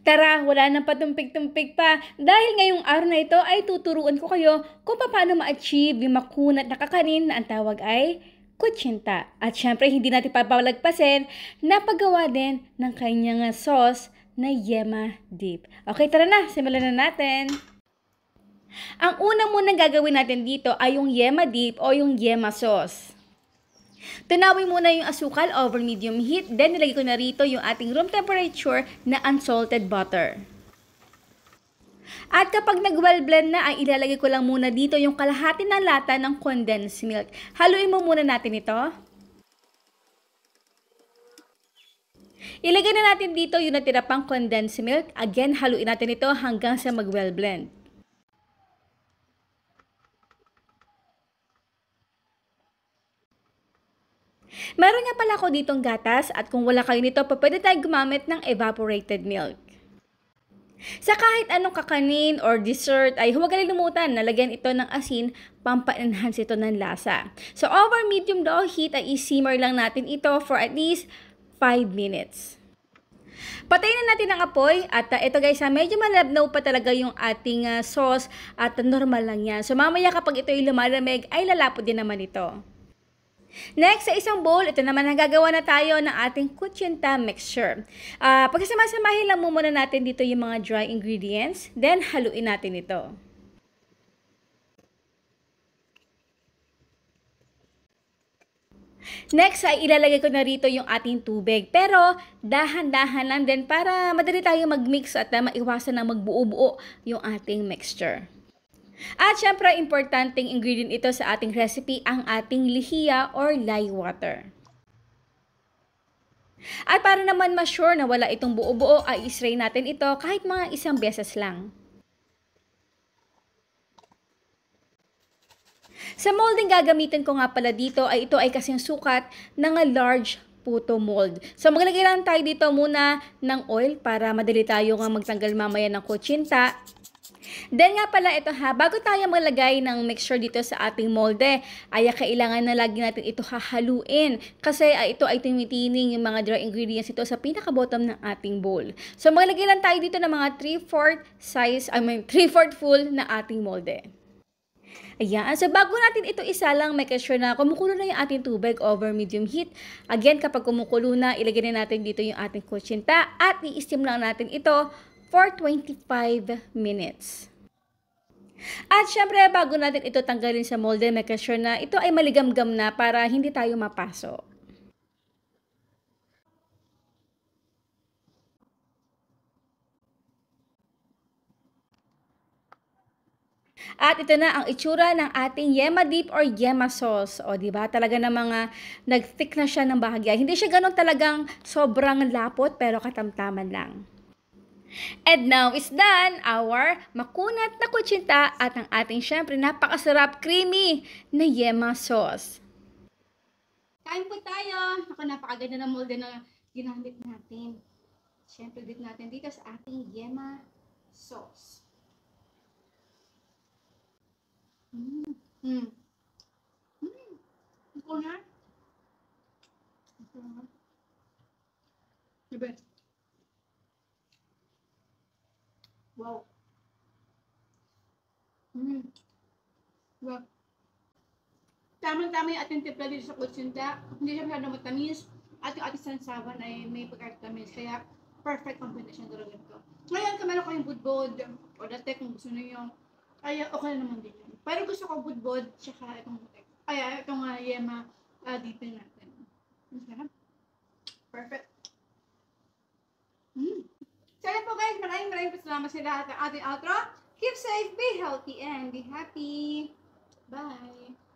Tara, wala nang patumpik-tumpik pa dahil ngayong araw na ito ay tuturuan ko kayo kung paano ma-achieve yung makunat na kakanin na ang tawag ay kutsinta. At syempre, hindi natin papalagpasin na paggawa din ng kanyang sauce na yema dip. Okay, tara na, simulan na natin. Ang una munang gagawin natin dito ay yung yema dip o yung yema sauce. Tunawin muna yung asukal over medium heat, then nilagay ko na rito yung ating room temperature na unsalted butter. At kapag nag-well blend na, ay ilalagay ko lang muna dito yung kalahati ng lata ng condensed milk. Haluin mo muna natin ito. Ilagay na natin dito yung natira pang condensed milk. Again, haluin natin ito hanggang sa mag-well blend. Meron nga pala ako ditong gatas at kung wala kayo nito, pwede tayo gumamit ng evaporated milk. Sa kahit anong kakanin or dessert ay huwag kalimutan na lagyan ito ng asin, pampa-enhance ito ng lasa. So over medium low heat ay i-simmer lang natin ito for at least 5 minutes. Patayin na natin ang apoy at ito guys, medyo malabnaw pa talaga yung ating sauce at normal lang yan. So mamaya kapag ito yung lumalamig ay lalapot din naman ito. Next, sa isang bowl, ito naman nagagawa na tayo ng ating kutsinta mixture. Pagkasama-samahin lang muna natin dito yung mga dry ingredients, then haluin natin ito. Next ay ilalagay ko na rito yung ating tubig. Pero dahan-dahan lang din para madali tayong mag-mix at maiwasan na magbuo-buo yung ating mixture. At syempre, importanteng ingredient ito sa ating recipe, ang ating lihiya or lye water. At para naman ma-sure na wala itong buo-buo, ay i-strain natin ito kahit mga isang beses lang. Sa molding gagamitin ko nga pala dito ay ito ay kasing sukat ng large puto mold. So maglagay lang tayo dito muna ng oil para madali tayo nga magtanggal mamaya ng kutsinta. Then nga pala ito bago tayo maglagay ng mixture dito sa ating molde, ay kailangan na lagi natin ito hahaluin kasi ito ay tumitining yung mga dry ingredients ito sa pinaka-bottom ng ating bowl. So maglagay lang tayo dito ng mga 3/4 size, 3/4 full na ating molde. Ayan, so bago natin ito isalang, make sure na kumukulo na yung ating tubig over medium heat. Again, kapag kumukulo na, ilagay na natin dito yung ating kutsinta at i-steam lang natin ito for 25 minutes. At syempre, bago natin ito tanggalin sa molde, make sure na ito ay maligamgam na para hindi tayo mapaso. At ito na ang itsura ng ating yema dip or yema sauce. O, di ba? Talaga na mga nag-thick na siya ng bahagya. Hindi siya ganun talagang sobrang lapot, pero katamtaman lang. And now is done our makunat na kutsinta at ang ating syempre napakasarap creamy na yema sauce. Kain po tayo. Ako, napakaganda ng molde na ginamit natin. Syempre dip natin dito sa ating yema sauce. Ito na. Diba? Wow. Wow. Tamang-tama yung ating timpla dito sa kutsinta. Hindi siya masyadong matamis. At yung ating sansawan ay may pagkakatamis. Kaya perfect combination talaga ito. Ngayon, kung meron kayong budbod o dati kung gusto niyo, ay okay naman din yun. Pero gusto ko budbod, tsaka itong yema dito natin. Perfect. Sana po guys, maraming salamat sa lahat ng ating outro. Keep safe, be healthy, and be happy. Bye!